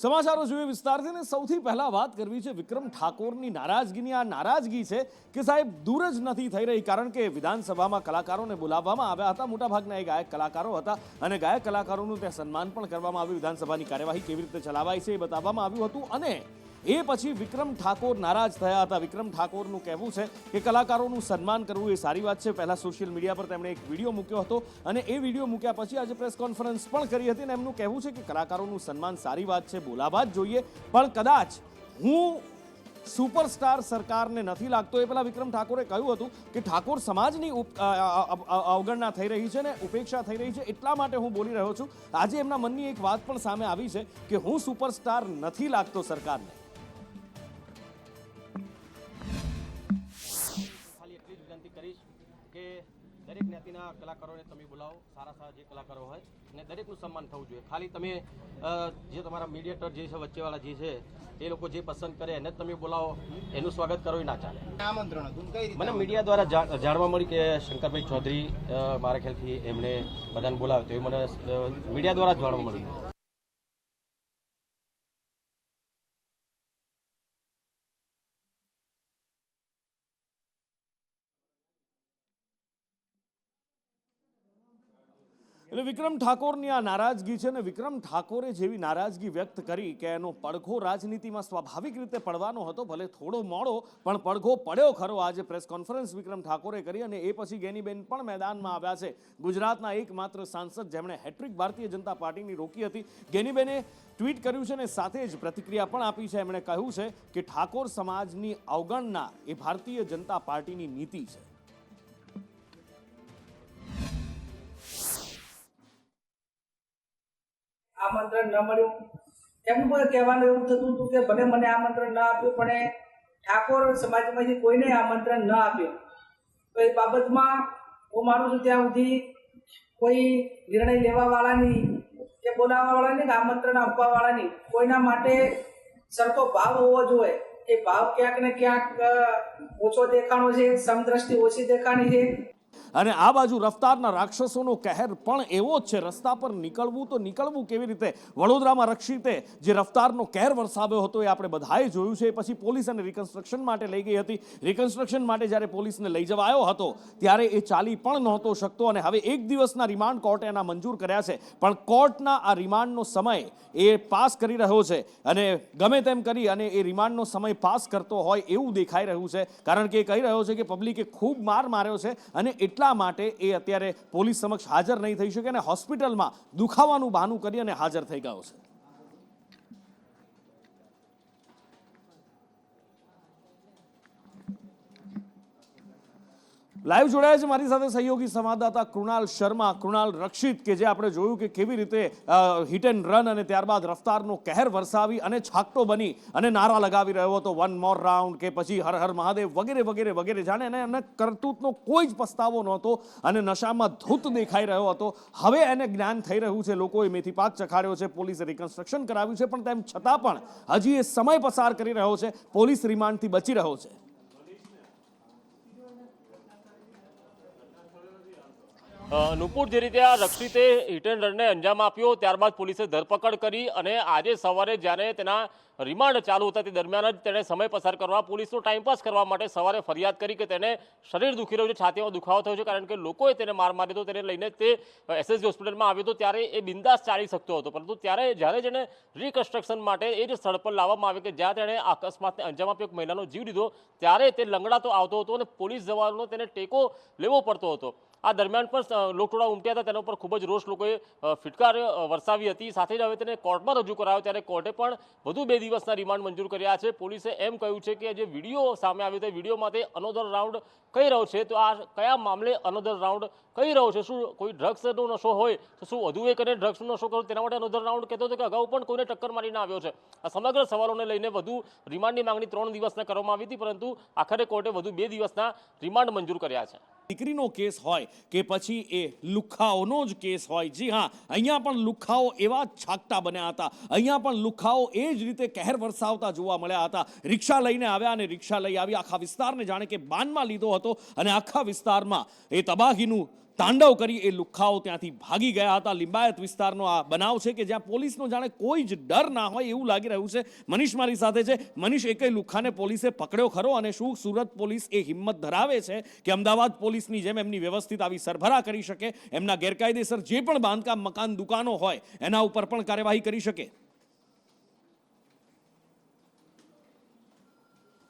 સમાચારો જોઈએ વિસ્તારથી ને સૌથી પહેલા વાત કરવી છે વિક્રમ ઠાકોરની નારાજગીની। આ નારાજગી છે કે સાહેબ દૂર જ નથી થઈ રહી, કારણ કે વિધાનસભામાં કલાકારોને બોલાવવામાં આવ્યા હતા। મોટાભાગના એ ગાયક કલાકારો હતા અને ગાયક કલાકારોનું ત્યાં સન્માન પણ કરવામાં આવ્યું। વિધાનસભાની કાર્યવાહી કેવી રીતે ચલાવાય છે એ બતાવવામાં આવ્યું હતું અને એ પછી વિક્રમ ઠાકોર નારાજ થયા હતા। વિક્રમ ઠાકોરનું કહેવું છે કે કલાકારોનું સન્માન કરવું એ સારી વાત છે। પહેલા સોશિયલ મીડિયા પર તેમણે એક વિડીયો મૂક્યો હતો અને એ વિડીયો મૂક્યા પછી આજે પ્રેસ કોન્ફરન્સ પણ કરી હતી અને એમનું કહેવું છે કે કલાકારોનું સન્માન સારી વાત છે, બોલાવવા જ જોઈએ, પણ કદાચ હું સુપરસ્ટાર સરકારને નથી લાગતો। એ પહેલા વિક્રમ ઠાકોરે કહ્યું હતું કે ઠાકોર સમાજની અવગણના થઈ રહી છે ને ઉપેક્ષા થઈ રહી છે, એટલા માટે હું બોલી રહ્યો છું। આજે એમના મનની એક વાત પણ સામે આવી છે કે હું સુપરસ્ટાર નથી લાગતો સરકારને। કે દરેક જ્ઞાતિના કલાકારોને તમે બોલાવો, સારા સારા જે કલાકારો હોય અને દરેકનું સન્માન થવું જોઈએ। ખાલી તમે જે તમારા મીડિયેટર જે છે, વચ્ચેવાળા જે છે, એ લોકો જે પસંદ કરે એને જ તમે બોલાવો, એનું સ્વાગત કરો એ ના ચાલે। આમંત્રણ મને મીડિયા દ્વારા જાણવા મળ્યું કે શંકરભાઈ ચૌધરી મારા ખ્યાલથી એમણે બધાને બોલાવ્યો તો એ મને મીડિયા દ્વારા જ જાણવા મળ્યું। એટલે વિક્રમ ઠાકોરની આ નારાજગી છે ને વિક્રમ ઠાકોરે જેવી નારાજગી વ્યક્ત કરી કે એનો પડઘો રાજનીતિમાં સ્વાભાવિક રીતે પડવાનો હતો, ભલે થોડો મોડો પણ પડઘો પડ્યો ખરો। આજે પ્રેસ કોન્ફરન્સ વિક્રમ ઠાકોરે કરી અને એ પછી ગેનીબેન પણ મેદાનમાં આવ્યા છે। ગુજરાતના એકમાત્ર સાંસદ જેમણે હેટ્રિક ભારતીય જનતા પાર્ટીની રોકી હતી, ગેનીબેને ટ્વીટ કર્યું છે અને સાથે જ પ્રતિક્રિયા પણ આપી છે। એમણે કહ્યું છે કે ઠાકોર સમાજની અવગણના એ ભારતીય જનતા પાર્ટીની નીતિ છે। આમંત્રણ ન મળ્યું એમનું પણ કહેવાનું એવું થતું હતું કે ભલે મને આમંત્રણ ન આપ્યું પણ ઠાકોર સમાજમાંથી કોઈને આમંત્રણ ન આપ્યું, તો એ બાબતમાં હું માનું છું ત્યાં સુધી કોઈ નિર્ણય લેવાવાળાની કે બોલાવવાવાળાની કે આમંત્રણ આપવાવાળાની કોઈના માટે સરખો ભાવ હોવો જોઈએ। એ ભાવ ક્યાંક ને ક્યાંક ઓછો દેખાણો છે, સમદ્રષ્ટિ ઓછી દેખાણી છે। અને આ બાજુ રફતારના રાક્ષસોનો કહેર પણ એવો જ છે। રસ્તા પર નીકળવું તો નીકળવું કેવી રીતે? વડોદરામાં રક્ષિતે જે રફતારનો કહેર વરસાવ્યો હતો એ આપણે બધાએ જોયું છે। પછી પોલીસ અને રિકન્સ્ટ્રક્શન માટે લઈ ગઈ હતી। રિકન્સ્ટ્રક્શન માટે જ્યારે પોલીસને લઈ જવાયો હતો ત્યારે એ ચાલી પણ નહોતો શકતો અને હવે એક દિવસના રિમાન્ડ કોર્ટે એના મંજૂર કર્યા છે, પણ કોર્ટના આ રિમાન્ડનો સમય એ પાસ કરી રહ્યો છે અને ગમે તેમ કરી અને એ રિમાન્ડનો સમય પાસ કરતો હોય એવું દેખાઈ રહ્યું છે, કારણ કે એ કહી રહ્યો છે કે પબ્લિકે ખૂબ માર માર્યો છે અને એટલા માટે એ અત્યારે પોલીસ સમક્ષ હાજર નહીં થઈ શકે અને હોસ્પિટલમાં દુખાવાનું બહાનું કરી અને હાજર થઈ ગયો છે। લાઈવ જોડાયા છે મારી સાથે સહયોગી સંવાદદાતા કૃણાલ શર્મા। કૃણાલ, રક્ષિત કે જે આપણે જોયું કે કેવી રીતે હિટ એન્ડ રન અને ત્યારબાદ રફતારનો કહેર વરસાવી અને છાકટો બની અને નારા લગાવી રહ્યો હતો, વન મોર રાઉન્ડ કે પછી હર હર મહાદેવ વગેરે વગેરે વગેરે, જાણે એને કરતૂતનો કોઈ જ પસ્તાવો નહોતો અને નશામાં ધૂત દેખાઈ રહ્યો હતો। હવે એને જ્ઞાન થઈ રહ્યું છે, લોકોએ મેથી પાક ચખાડ્યો છે, પોલીસે રિકન્સ્ટ્રક્શન કરાવ્યું છે, પણ તેમ છતાં પણ હજી એ સમય પસાર કરી રહ્યો છે, પોલીસ રિમાન્ડથી બચી રહ્યો છે। નુપુર, જે રીતે આ રક્ષિતે હિટ એન્ડ રનને અંજામ આપ્યો ત્યારબાદ પોલીસે ધરપકડ કરી અને આજે સવારે જ્યારે તેના રિમાન્ડ ચાલુ હતા તે દરમિયાન જ તેણે સમય પસાર કરવા, પોલીસનો ટાઈમપાસ કરવા માટે સવારે ફરિયાદ કરી કે તેને શરીર દુખી રહ્યું છે, છાતીમાં દુખાવો થયો છે, કારણ કે લોકોએ તેને માર માર્યો હતો। તેને લઈને તે એસએસજી હોસ્પિટલમાં આવ્યો હતો ત્યારે એ બિંદાસ ચાલી શકતો હતો, પરંતુ જ્યારે જેને રિકન્સ્ટ્રક્શન માટે એ જ સ્થળ પર લાવવામાં આવે કે જ્યાં તેણે અકસ્માતને અંજામ આપ્યો, એક મહિલાનો જીવ લીધો, ત્યારે તે લંગડાતો આવતો હતો અને પોલીસ જવાનોનો તેને ટેકો લેવો પડતો હતો। આ દરમિયાન પણ લોકટોળા ઉમટ્યા હતા, તેના ઉપર ખૂબ જ રોષ લોકોએ ફિટકાર વરસાવી હતી। સાથે જ હવે તેને કોર્ટમાં રજૂ કરાયો ત્યારે કોર્ટે પણ વધુ 2 દિવસના રિમાન્ડ મંજૂર કર્યા છે। પોલીસે એમ કહ્યું છે કે જે વિડીયો સામે આવ્યો તે વિડીયોમાં તે અનોધર રાઉન્ડ કહી રહ્યો છે, તો આ કયા મામલે અનોધર રાઉન્ડ કહી રહ્યો છે? શું કોઈ ડ્રગ્સનો નશો હોય તો શું વધુ એક અને ડ્રગ્સનો નશો કરો તેના માટે અનોધર રાઉન્ડ કહેતો હતો કે અગાઉ પણ કોઈને ટક્કર મારીને આવ્યો છે? આ સમગ્ર સવાલોને લઈને વધુ રિમાન્ડની માંગણી 3 દિવસના કરવામાં આવી હતી, પરંતુ આખરે કોર્ટે વધુ 2 દિવસના રિમાન્ડ મંજૂર કર્યા છે। દીકરીનો કેસ હોય કે પછી એ લુખ્ખાઓનો જ કેસ હોય, જી હા, અહીંયા પણ લુખ્ખાઓ એવા જ છાકટા બન્યા હતા। અહીંયા પણ લુખ્ખાઓ એ જ રીતે કહેર વરસાવતા જોવા મળ્યા હતા। રિક્ષા લઈને આવ્યા અને રિક્ષા લઈ આવી આખા વિસ્તારને જાણે કે બાનમાં લીધો હતો અને આખા વિસ્તારમાં એ તબાહીનું તાંડવ કરી એ લુખ્ખાઓ ત્યાંથી ભાગી ગયા હતા. લિંબાયત વિસ્તારનો આ બનાવ છે કે જ્યાં પોલીસનો જાણે કોઈ જ ડર ના હોય એવું લાગી રહ્યું છે. મનીષ મારી સાથે છે. મનીષ, એકેય લુખ્ખાને પોલીસે પકડ્યો ખરો? અને શું સુરત પોલીસ એ હિંમત ધરાવે છે કે અમદાવાદ પોલીસની જેમ એમની વ્યવસ્થિત આવી સરભરા કરી શકે, એમના ગેરકાયદેસર જે પણ બાંધકામ, મકાન, દુકાનો હોય એના ઉપર પણ કાર્યવાહી કરી શકે?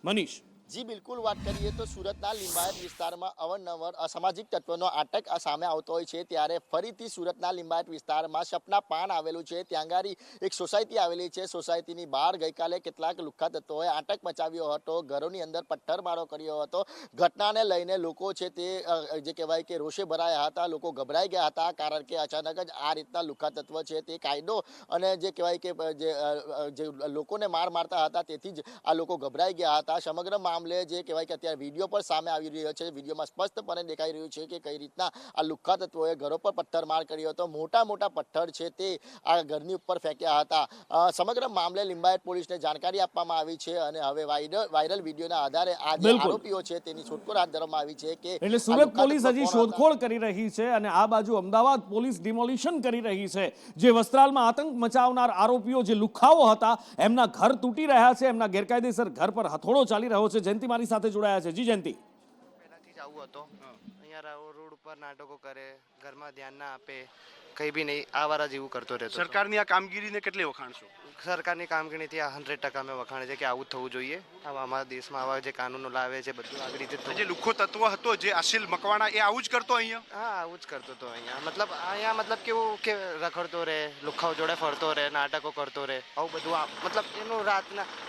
મનીષ જી બિલકુલ, વાત કરીએ તો સુરતના લિંબાયત વિસ્તારમાં અવારનવાર અસામાજિક તત્વોનો આતંક સામે આવતો હોય છે. ત્યારે ફરીથી સુરતના લિંબાયત વિસ્તારમાં સપના પાન આવેલું છે. ત્યાં ગાડી એક સોસાયટી આવેલી છે. સોસાયટીની બહાર ગઈકાલે કેટલાક લુખ્ખા તત્વોએ આતંક મચાવ્યો હતો. ઘરોની અંદર પથ્થરમારો કર્યો હતો. ઘટનાને લઈને લોકો છે તે જે કહેવાય કે રોષે ભરાયા હતા. લોકો ગભરાઈ ગયા હતા, કારણ કે અચાનક જ આ રીતના લુખ્ખા તત્વ છે તે કાયદો અને જે કહેવાય કે જે લોકોને મારતા હતા તેથી જ આ લોકો ગભરાઈ ગયા હતા. સમગ્ર જે કહેવાય કે અત્યારે વિડીયો પર સામે આવી રહ્યો છે. વિડીયોમાં સ્પષ્ટપણે દેખાઈ રહ્યું છે કે કઈ રીતના આ લુખ્ખા તત્વોએ ઘરો પર પથ્થરમાર કર્યો હતો. મોટા પથ્થર છે તે આ ઘરની ઉપર ફેંક્યા હતા. સમગ્ર મામલે લિંબાયત પોલીસને જાણકારી આપવામાં આવી છે અને હવે વાયરલ વિડીયોના આધારે આ જે આરોપીઓ છે તેની શોધખોળ હાથ ધરવામાં આવી છે. કે એટલે સુરત પોલીસ હજી શોધખોળ કરી રહી છે અને આ બાજુ અમદાવાદ પોલીસ ડિમોલિશન કરી રહી છે. જે વસ્ત્રાલમાં આતંક મચાવનાર આરોપીઓ જે લુખ્ખાઓ હતા એમના ઘર તૂટી રહ્યા છે, એમના ગેરકાયદેસર ઘર પર હથોડો ચાલી રહ્યો છે. જયંતિ મારી સાથે જોડાયા છે. જી જયંતિ. પહેલાથી જ આવું હતો. અહીંયા રોડ ઉપર નાટકો કરે, ઘરમાં ધ્યાન ના આપે, કઈ બી નહીં, આવારા જેવું કરતો રહેતો. સરકારની આ કામગીરીને કેટલી વખાણશો? સરકારની કામગીરીથી 100% અમે વખાણે છે કે આવું જ થવું જોઈએ. અમારા દેશમાં આવા જે કાનૂનો લાવે છે બધું આવી રીતે જે લુખ્ખો તત્વ હતો, જે અસીલ મકવાણા, એ આવું જ કરતો અહીંયા? હા, આવું જ કરતો હતો અહીંયા. મતલબ કેવું કે રખડતો રહે, લુખ્ખાઓ જોડે ફરતો રહે, નાટકો કરતો રહે, આવું બધું. મતલબ એનું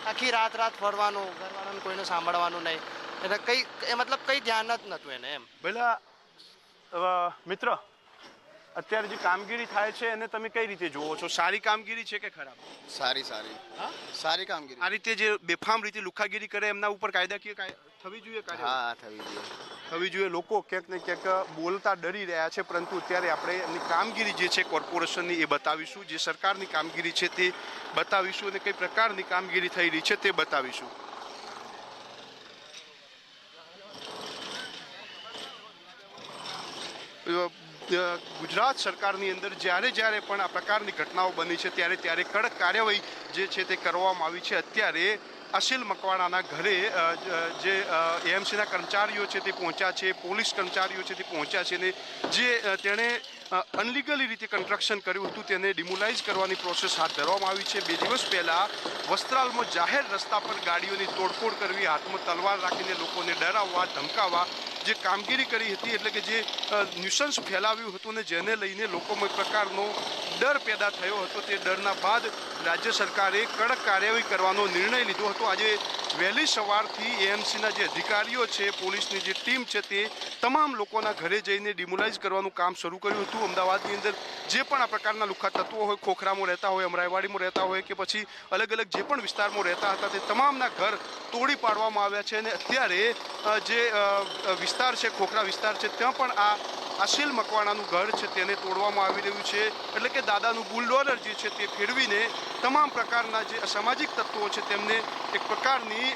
આખી રાત ફરવાનું, ઘરવાળાને કોઈનું સાંભળવાનું નહીં, એટલે કઈ ધ્યાન જ નહોતું એને એમ. પેલા મિત્ર, અત્યારે જે કામગીરી થાય છે એને તમે કઈ રીતે જોવો છો? સારી કામગીરી છે કે ખરાબ? સારી કામગીરી. આ રીતે જે બેફામ રીતે લુખ્ખાગીરી કરે એમના ઉપર કાયદાકીય થવી જોઈએ. હા, થવી જોઈએ. લોકો ક્યાંક ને ક્યાંક બોલતા ડરી રહ્યા છે, પરંતુ અત્યારે આપણે એમની કામગીરી જે છે કોર્પોરેશનની એ બતાવીશું, જે સરકારની કામગીરી છે તે બતાવીશું અને કઈ પ્રકારની કામગીરી થઈ રહી છે તે બતાવીશું. ગુજરાત સરકારની અંદર જ્યારે પણ આ પ્રકારની ઘટનાઓ બની છે ત્યારે કડક કાર્યવાહી જે છે તે કરવામાં આવી છે. અત્યારે અસીલ મકવાણાના ઘરે જે એએમસીના કર્મચારીઓ છે તે પહોંચ્યા છે, પોલીસ કર્મચારીઓ છે તે પહોંચ્યા છે, ને જે તેણે અનલીગલી રીતે કન્સ્ટ્રક્શન કર્યું હતું તેને ડિમોલાઇઝ કરવાની પ્રોસેસ હાથ ધરવામાં આવી છે. 2 દિવસ પહેલા વસ્ત્રાલમાં જાહેર રસ્તા પર ગાડીઓની તોડફોડ કરવી, હાથમાં તલવાર રાખીને લોકોને ડરાવવા, ધમકાવવા જે કામગીરી કરી હતી, એટલે કે જે ન્યુસન્સ ફેલાવ્યું હતું ને જેને લઈને લોકોમાં એક પ્રકારનો ડર પેદા થયો હતો. તે ડરના બાદ રાજ્ય સરકારે કડક કાર્યવાહી કરવાનો નિર્ણય લીધો હતો. આજે વહેલી સવારથી એએમસીના જે અધિકારીઓ છે, પોલીસની જે ટીમ છે, તે તમામ લોકોના ઘરે જઈને ડિમોલાઇઝ કરવાનું કામ શરૂ કર્યું હતું. અમદાવાદની અંદર જે પણ આ પ્રકારના લુખ્ખા તત્વો હોય, ખોખરામાં રહેતા હોય, અમરાઈવાડીમાં રહેતા હોય કે પછી અલગ જે પણ વિસ્તારમાં રહેતા હતા, તે તમામના ઘર તોડી પાડવામાં આવ્યા છે. અને અત્યારે જે વિસ્તાર છે, ખોખરા વિસ્તાર છે, ત્યાં પણ આ અસીલ મકવાણાનું ઘર છે તેને તોડવામાં આવી રહ્યું છે. એટલે કે દાદાનું બુલડોઝર જે છે તે ફેરવીને તમામ પ્રકારના જે અસામાજિક તત્વો છે તેમને એક પ્રકારની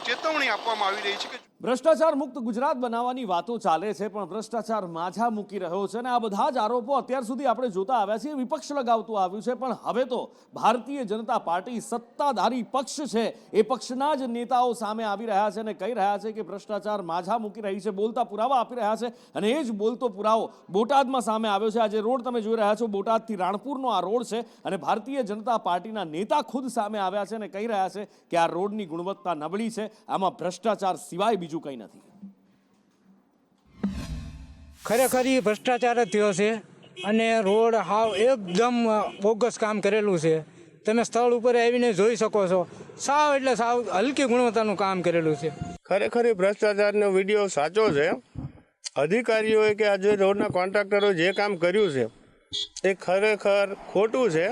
ચેતવણી આપવામાં આવી રહી છે કે ભ્રષ્ટાચાર મુક્ત ગુજરાત બનાવવાની વાતો ચાલે છે, પણ ભ્રષ્ટાચાર માઝા મૂકી રહ્યો છે અને આ બધા જ આરોપો અત્યાર સુધી આપણે જોતા આવ્યા છીએ, વિપક્ષ લગાવતું આવ્યું છે. પણ હવે તો ભારતીય જનતા પાર્ટી સત્તાધારી પક્ષ છે, એ પક્ષના જ નેતાઓ સામે આવી રહ્યા છે અને કહી રહ્યા છે કે ભ્રષ્ટાચાર માઝા મૂકી રહી છે, બોલતા પુરાવા આપી રહ્યા છે. અને એ જ બોલતો પુરાવો બોટાદમાં સામે આવ્યો છે. આજે રોડ તમે જોઈ રહ્યા છો, બોટાદથી રાણપુરનો આ રોડ છે અને ભારતીય જનતા પાર્ટીના નેતા ખુદ સામે આવ્યા છે અને કહી રહ્યા છે કે આ રોડની ગુણવત્તા નબળી છે, આમાં ભ્રષ્ટાચાર સિવાય બીજું કંઈ નથી. ખરેખર એ ભ્રષ્ટાચાર જ થયો છે અને રોડ હાવ એકદમ બોગસ કામ કરેલું છે. તમે સ્થળ ઉપર આવીને જોઈ શકો છો, સાવ એટલે સાવ હલકી ગુણવત્તાનું કામ કરેલું છે. ખરેખર એ ભ્રષ્ટાચારનો વિડીયો સાચો છે. અધિકારીઓએ કે આજે રોડના કોન્ટ્રાક્ટરો જે કામ કર્યું છે એ ખરેખર ખોટું છે.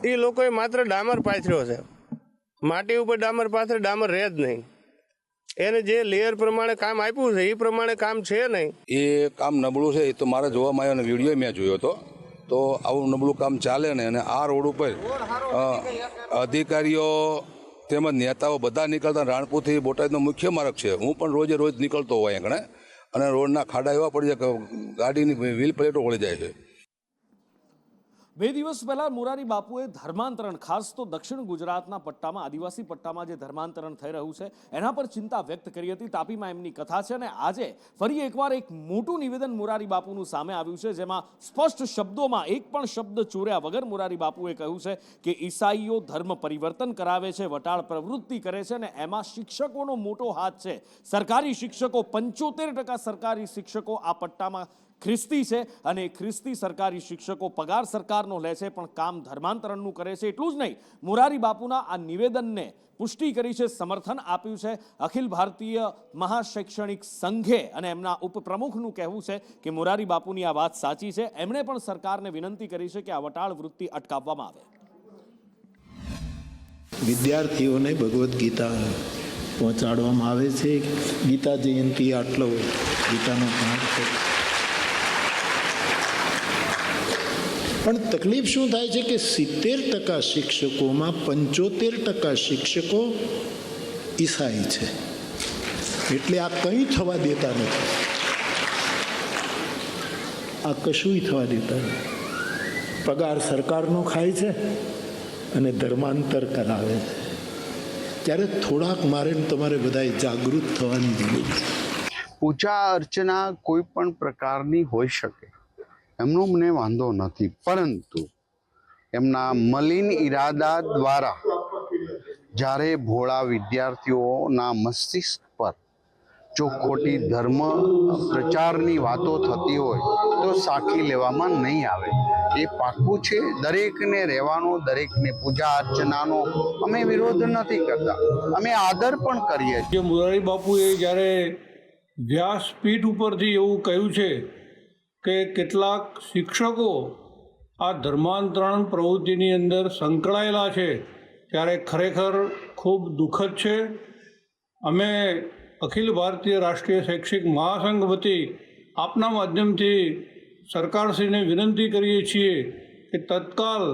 એ લોકોએ માત્ર ડામર પાથર્યો છે, માટી ઉપર ડામર પાથરે, ડામર રહે જ નહીં. એને જે લેયર પ્રમાણે કામ આપ્યું છે એ પ્રમાણે કામ છે નહીં. એ કામ નબળું છે એ તો મારે જોવામાં આવ્યો અને વિડીયો મેં જોયો હતો. તો આવું નબળું કામ ચાલે ને, અને આ રોડ ઉપર અધિકારીઓ તેમજ નેતાઓ બધા નીકળતા. રાણપુરથી બોટાદનો મુખ્ય માર્ગ છે, હું પણ રોજ નીકળતો હોય આગળ, અને રોડના ખાડા એવા પડી જાય કે ગાડીની વ્હીલ પ્લેટો ઓળી જાય છે. 2 દિવસ પહેલા મોરારી બાપુએ ધર્માંતરણ, ખાસ તો દક્ષિણ ગુજરાતના પટ્ટામાં, આદિવાસી પટ્ટામાં જે ધર્માંતરણ થઈ રહ્યું છે એના પર ચિંતા વ્યક્ત કરી હતી. તાપીમાં એમની કથા છે અને આજે ફરી એકવાર એક મોટું નિવેદન મોરારી બાપુનું સામે આવ્યું છે, જેમાં સ્પષ્ટ શબ્દોમાં એક પણ શબ્દ ચોર્યા વગર મોરારી બાપુએ કહ્યું છે કે ઈસાઈઓ ધર્મ પરિવર્તન કરાવે છે, વટાળ પ્રવૃત્તિ કરે છે અને એમાં શિક્ષકોનો મોટો હાથ છે. સરકારી શિક્ષકો 75% સરકારી શિક્ષકો આ પટ્ટામાં ખ્રિસ્તી છે અને ખ્રિસ્તી સરકારી શિક્ષકો પગાર સરકારનો લે છે પણ કામ ધર્માંતરણનું કરે છે. એટલું જ નહીં, મોરારી બાપુના આ નિવેદનને પુષ્ટિ કરી છે, સમર્થન આપ્યું છે અખિલ ભારતીય મહાશૈક્ષણિક સંઘે અને એમના ઉપપ્રમુખનું કહેવું છે કે મોરારી બાપુની આ વાત સાચી છે. એમણે પણ સરકારને વિનંતી કરી છે કે આ વટાળ વૃત્તિ અટકાવવામાં આવે. વિદ્યાર્થીઓને ભગવદ્ ગીતા પહોંચાડવામાં આવે છે. ગીતા જયંતિ આટલો ગીતાનો પાઠ છે, પણ તકલીફ શું થાય છે કે 70% શિક્ષકોમાં 75% શિક્ષકો ઈસાઈ છે. એટલે આ કંઈ થવા દેતા નથી, આ કશુંય થવા દેતા નથી. પગાર સરકારનો ખાય છે અને ધર્માંતર કરાવે છે. ત્યારે થોડાક મારે તમારે બધાએ જાગૃત થવાની જરૂર છે. પૂજા અર્ચના કોઈ પણ પ્રકારની હોઈ શકે, એમનો મને વાંધો નથી, પરંતુ એમના મલિન ઈરાદા દ્વારા જ્યારે ભોળા વિદ્યાર્થીઓના મસ્તિષ્ક પર જો ખોટી ધર્મ પ્રચારની વાતો થતી હોય તો સાખી લેવામાં નહીં આવે. એ પાક્કું છે. દરેકને રહેવાનો, દરેકને પૂજા અર્ચનાનો અમે વિરોધ નથી કરતા, અમે આદર પણ કરીએ છીએ. મોરારી બાપુએ જ્યારે વ્યાસપીઠ ઉપરથી એવું કહ્યું છે કે કેટલાક શિક્ષકો આ ધર્માંતરણ પ્રવૃત્તિની અંદર સંકળાયેલા છે, ત્યારે ખરેખર ખૂબ દુઃખદ છે. અમે અખિલ ભારતીય રાષ્ટ્રીય શૈક્ષિક મહાસંઘ વતી આપના માધ્યમથી સરકારશ્રીને વિનંતી કરીએ છીએ કે તત્કાલ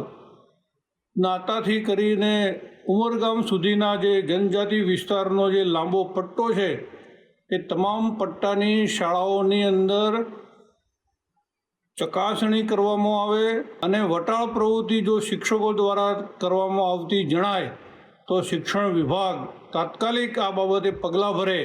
નાતાથી કરીને ઉમરગામ સુધીના જે જનજાતિ વિસ્તારનો જે લાંબો પટ્ટો છે એ તમામ પટ્ટાની શાળાઓની અંદર ચકાસણી કરવામાં આવે અને વટાળ પ્રવૃત્તિ જો શિક્ષકો દ્વારા કરવામાં આવતી જણાય તો શિક્ષણ વિભાગ તાત્કાલિક આ બાબતે પગલાં ભરે.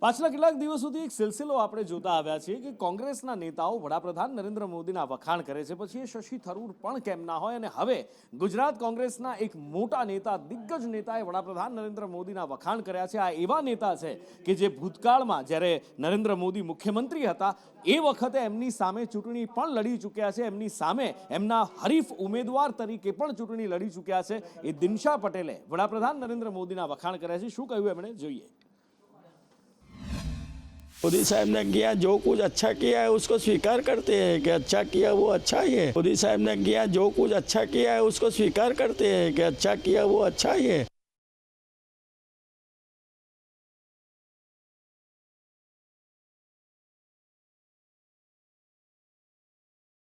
પાછલા કેટલાક દિવસોથી એક સિલસિલો આપણે જોતા આવ્યા છીએ કે કોંગ્રેસના નેતાઓ વડાપ્રધાન નરેન્દ્ર મોદીના વખાણ કરે છે, પછી એ શશી થરૂર પણ કેમ ના હોય. અને હવે ગુજરાત કોંગ્રેસના એક મોટા નેતા, દિગ્ગજ નેતાએ વડાપ્રધાન નરેન્દ્ર મોદીના વખાણ કર્યા છે. આ એવા નેતા છે કે જે ભૂતકાળમાં જ્યારે નરેન્દ્ર મોદી મુખ્યમંત્રી હતા એ વખતે એમની સામે ચૂંટણી પણ લડી ચૂક્યા છે, એમની સામે એમના હરીફ ઉમેદવાર તરીકે પણ ચૂંટણી લડી ચૂક્યા છે. એ દિનશા પટેલે વડાપ્રધાન નરેન્દ્ર મોદીના વખાણ કર્યા છે. શું કહ્યું એમણે, જોઈએ. मोदी साहब ने किया जो कुछ अच्छा किया है उसको स्वीकार करते हैं कि अच्छा किया वो अच्छा ही है. मोदी साहब ने किया जो कुछ अच्छा किया है उसको स्वीकार करते हैं कि अच्छा किया वो अच्छा ही है.